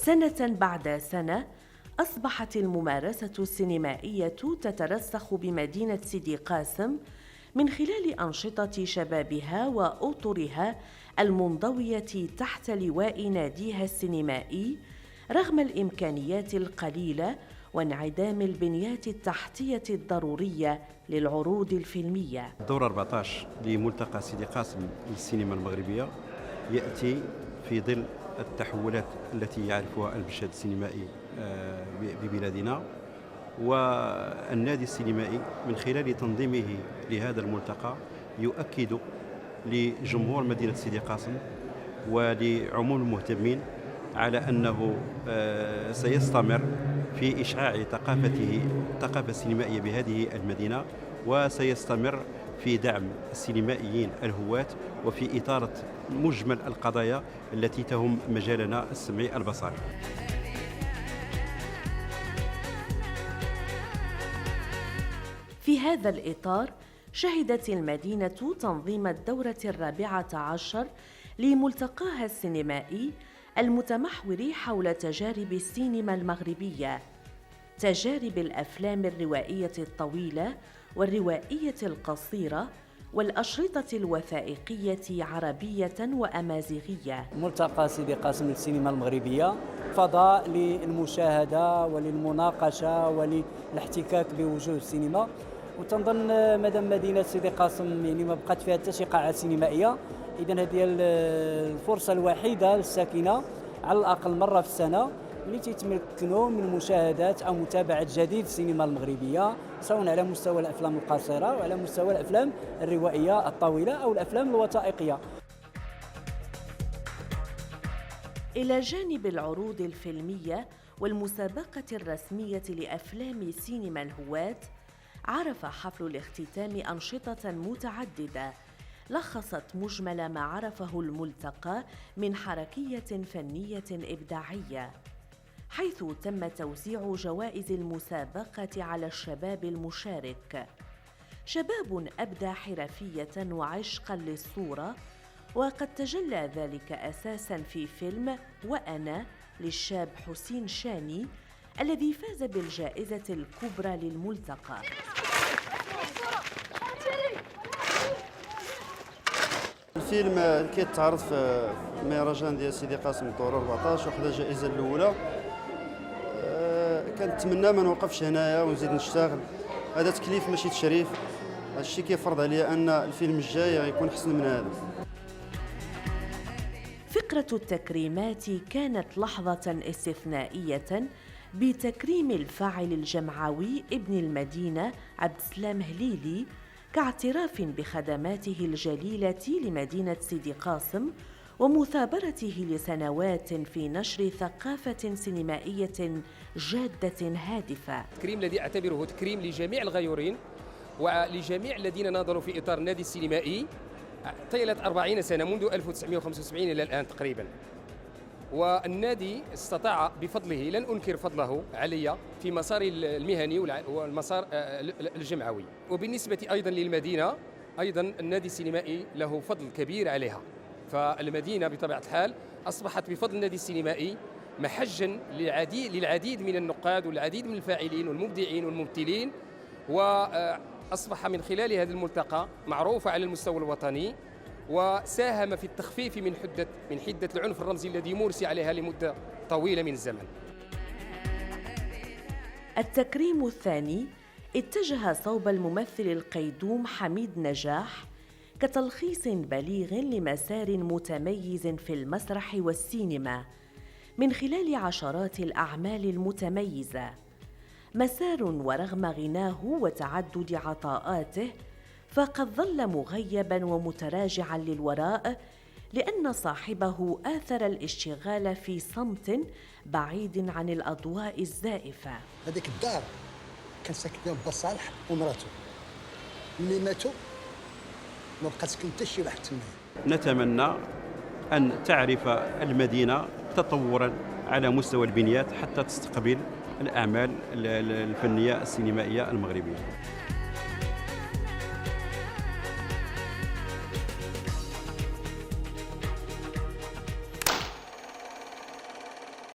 سنة بعد سنة أصبحت الممارسة السينمائية تترسخ بمدينة سيدي قاسم من خلال أنشطة شبابها وأطرها المنضوية تحت لواء ناديها السينمائي، رغم الإمكانيات القليلة وانعدام البنيات التحتية الضرورية للعروض الفيلمية. الدورة 14 لملتقى سيدي قاسم للسينما المغربية يأتي في ظل التحولات التي يعرفها المشهد السينمائي ببلادنا، والنادي السينمائي من خلال تنظيمه لهذا الملتقى يؤكد لجمهور مدينة سيدي قاسم ولعموم المهتمين على أنه سيستمر في إشعاع الثقافة السينمائية بهذه المدينة، وسيستمر في دعم السينمائيين الهواة وفي إثارة مجمل القضايا التي تهم مجالنا السمعي البصري. في هذا الإطار شهدت المدينة تنظيم الدورة 14 لملتقاها السينمائي المتمحور حول تجارب السينما المغربية، تجارب الأفلام الروائية الطويلة والروائية القصيرة والأشرطة الوثائقية عربية وأمازيغية. ملتقى سيدي قاسم للسينما المغربية فضاء للمشاهدة وللمناقشة وللاحتكاك بوجوه السينما، وتنظن مدام مدينة سيدي قاسم يعني ما بقات فيها حتى شي قاعة سينمائية، إذن هذه الفرصة الوحيدة للساكنة على الأقل مرة في السنة اللي تيتمكنوا من مشاهدة أو متابعة جديد السينما المغربية، سواء على مستوى الأفلام القصيرة وعلى مستوى الأفلام الروائية الطويلة أو الأفلام الوثائقية. إلى جانب العروض الفيلمية والمسابقة الرسمية لأفلام سينما الهواة، عرف حفل الاختتام أنشطة متعددة لخصت مجمل ما عرفه الملتقى من حركية فنية إبداعية، حيث تم توزيع جوائز المسابقة على الشباب المشارك، شباب أبدى حرفية وعشقا للصورة، وقد تجلى ذلك أساساً في فيلم وأنا للشاب حسين شاني الذي فاز بالجائزة الكبرى للملتقى. الفيلم كيتعرض في مهرجان ديال سيدي قاسم طور 14 وحده الجائزه الاولى. كنتمنى ما نوقفش هنايا ونزيد نشتغل، هذا تكليف ماشي تشريف، هذا الشيء كيفرض عليا ان الفيلم الجاي غيكون احسن من هذا. فقرة التكريمات كانت لحظة استثنائية بتكريم الفاعل الجمعوي ابن المدينة عبد السلام هليلي كاعتراف بخدماته الجليلة لمدينة سيدي قاسم ومثابرته لسنوات في نشر ثقافة سينمائية جادة هادفة. التكريم الذي أعتبره تكريم لجميع الغيورين ولجميع الذين ناظروا في إطار النادي السينمائي طيلة 40 سنة منذ 1975 إلى الآن تقريبا، والنادي استطاع بفضله، لن أنكر فضله علي في مساري المهني والمسار الجمعوي، وبالنسبة أيضا للمدينة أيضا النادي السينمائي له فضل كبير عليها، فالمدينة بطبيعة الحال أصبحت بفضل النادي السينمائي محجا للعديد من النقاد والعديد من الفاعلين والمبدعين والممثلين، وأصبح من خلال هذا الملتقى معروف على المستوى الوطني، وساهم في التخفيف من حدة العنف الرمزي الذي مورس عليها لمدة طويلة من الزمن. التكريم الثاني اتجه صوب الممثل القيدوم حميد نجاح كتلخيص بليغ لمسار متميز في المسرح والسينما من خلال عشرات الأعمال المتميزة، مسار ورغم غناه وتعدد عطاءاته فقد ظل مغيباً ومتراجعاً للوراء، لأن صاحبه آثر الاشتغال في صمت بعيد عن الأضواء الزائفة. هذيك الدار كان ساكن با صالح ومراته، ملي ماتوا ما بقى ساكن حتى شي واحد تما. نتمنى أن تعرف المدينة تطوراً على مستوى البنيات حتى تستقبل الأعمال الفنية السينمائية المغربية.